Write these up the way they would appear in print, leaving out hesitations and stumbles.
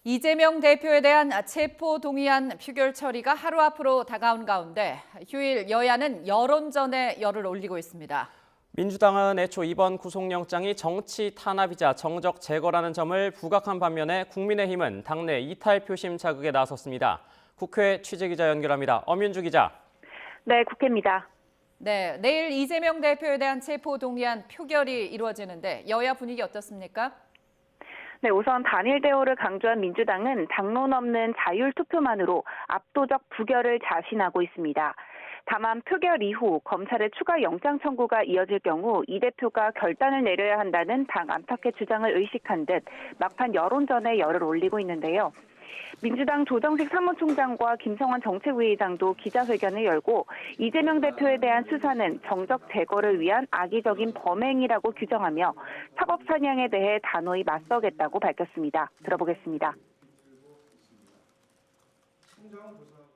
이재명 대표에 대한 체포동의안 표결 처리가 하루 앞으로 다가온 가운데 휴일 여야는 여론전에 열을 올리고 있습니다. 민주당은 애초 이번 구속영장이 정치 탄압이자 정적 제거라는 점을 부각한 반면에 국민의힘은 당내 이탈 표심 자극에 나섰습니다. 국회 취재기자 연결합니다. 엄윤주 기자. 네, 국회입니다. 네, 내일 이재명 대표에 대한 체포동의안 표결이 이루어지는데 여야 분위기 어떻습니까? 네, 우선 단일 대우를 강조한 민주당은 당론 없는 자율 투표만으로 압도적 부결을 자신하고 있습니다. 다만 표결 이후 검찰의 추가 영장 청구가 이어질 경우 이 대표가 결단을 내려야 한다는 당 안팎의 주장을 의식한 듯 막판 여론전에 열을 올리고 있는데요. 민주당 조정식 사무총장과 김성환 정책위의장도 기자회견을 열고 이재명 대표에 대한 수사는 정적 제거를 위한 악의적인 범행이라고 규정하며 사법 사냥에 대해 단호히 맞서겠다고 밝혔습니다. 들어보겠습니다.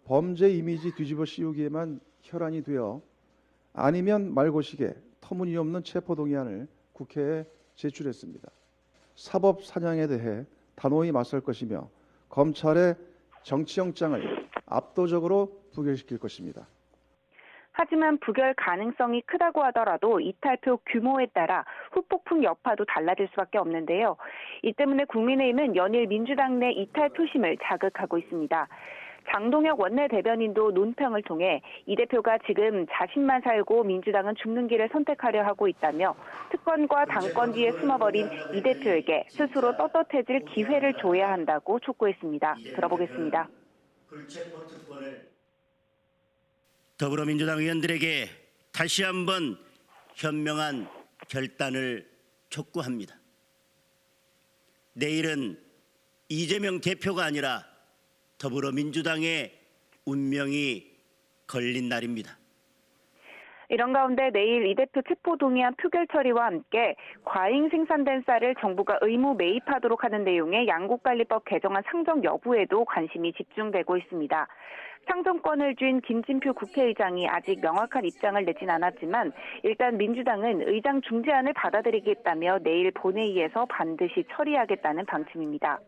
범죄 이미지 뒤집어 씌우기에만 혈안이 되어 아니면 말고식에 터무니없는 체포동의안을 국회에 제출했습니다. 사법 사냥에 대해 단호히 맞설 것이며 검찰의 정치영장을 압도적으로 부결시킬 것입니다. 하지만 부결 가능성이 크다고 하더라도 이탈표 규모에 따라 후폭풍 여파도 달라질 수밖에 없는데요. 이 때문에 국민의힘은 연일 민주당 내 이탈 표심을 자극하고 있습니다. 장동혁 원내대변인도 논평을 통해 이 대표가 지금 자신만 살고 민주당은 죽는 길을 선택하려 하고 있다며 특권과 당권 뒤에 숨어버린 이 대표에게 스스로 떳떳해질 기회를 줘야 한다고 촉구했습니다. 들어보겠습니다. 불체포 특권을 더불어민주당 의원들에게 다시 한번 현명한 결단을 촉구합니다. 내일은 이재명 대표가 아니라 더불어민주당의 운명이 걸린 날입니다. 이런 가운데 내일 이 대표 체포동의안 표결 처리와 함께 과잉 생산된 쌀을 정부가 의무 매입하도록 하는 내용의 양국관리법 개정안 상정 여부에도 관심이 집중되고 있습니다. 상정권을 쥔 김진표 국회의장이 아직 명확한 입장을 내진 않았지만 일단 민주당은 의장 중재안을 받아들이겠다며 내일 본회의에서 반드시 처리하겠다는 방침입니다.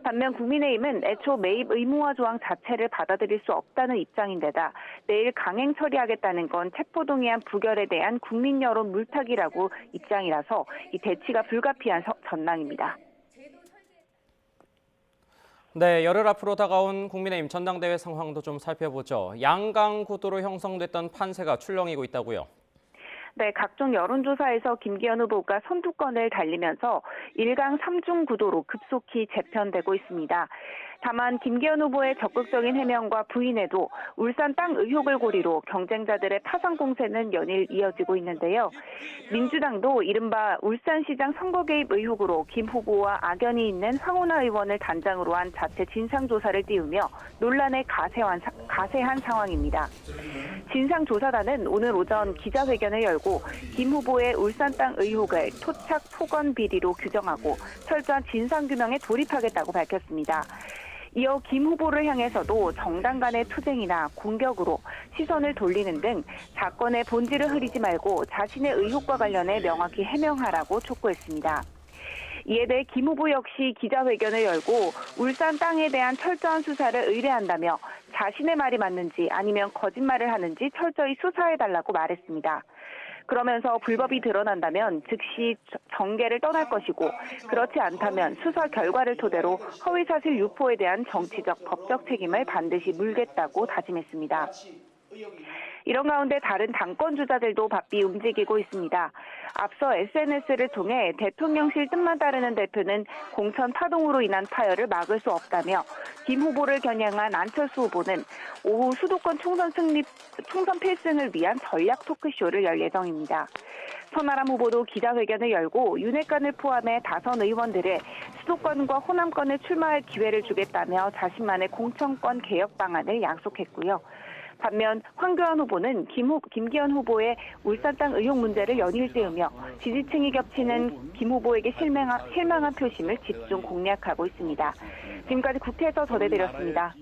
반면 국민의힘은 애초 매입 의무화 조항 자체를 받아들일 수 없다는 입장인데다 내일 강행 처리하겠다는 건 체포동의안 부결에 대한 국민 여론 물타기라고 입장이라서 이 대치가 불가피한 전망입니다. 네, 열흘 앞으로 다가온 국민의힘 전당대회 상황도 좀 살펴보죠. 양강 구도로 형성됐던 판세가 출렁이고 있다고요. 네, 각종 여론조사에서 김기현 후보가 선두권을 달리면서 1강 3중 구도로 급속히 재편되고 있습니다. 다만 김기현 후보의 적극적인 해명과 부인에도 울산 땅 의혹을 고리로 경쟁자들의 파상 공세는 연일 이어지고 있는데요. 민주당도 이른바 울산시장 선거 개입 의혹으로 김 후보와 악연이 있는 황운하 의원을 단장으로 한 자체 진상조사를 띄우며 논란에 가세한 상황입니다. 진상조사단은 오늘 오전 기자회견을 열고 김 후보의 울산 땅 의혹을 토착 폭언 비리로 규정하고 철저한 진상규명에 돌입하겠다고 밝혔습니다. 이어 김 후보를 향해서도 정당 간의 투쟁이나 공격으로 시선을 돌리는 등 사건의 본질을 흐리지 말고 자신의 의혹과 관련해 명확히 해명하라고 촉구했습니다. 이에 대해 김 후보 역시 기자회견을 열고 울산 땅에 대한 철저한 수사를 의뢰한다며 자신의 말이 맞는지 아니면 거짓말을 하는지 철저히 수사해달라고 말했습니다. 그러면서 불법이 드러난다면 즉시 정계를 떠날 것이고 그렇지 않다면 수사 결과를 토대로 허위사실 유포에 대한 정치적, 법적 책임을 반드시 물겠다고 다짐했습니다. 이런 가운데 다른 당권 주자들도 바삐 움직이고 있습니다. 앞서 SNS를 통해 대통령실 뜻만 따르는 대표는 공천 파동으로 인한 파열을 막을 수 없다며 김 후보를 겨냥한 안철수 후보는 오후 수도권 총선 필승을 위한 전략 토크쇼를 열 예정입니다. 천하람 후보도 기자회견을 열고 윤핵관을 포함해 다선 의원들의 수도권과 호남권을 출마할 기회를 주겠다며 자신만의 공천권 개혁 방안을 약속했고요. 반면 황교안 후보는 김기현 후보의 울산 땅 의혹 문제를 연일 띄우며 지지층이 겹치는 김 후보에게 실망한 표심을 집중 공략하고 있습니다. 지금까지 국회에서 전해드렸습니다.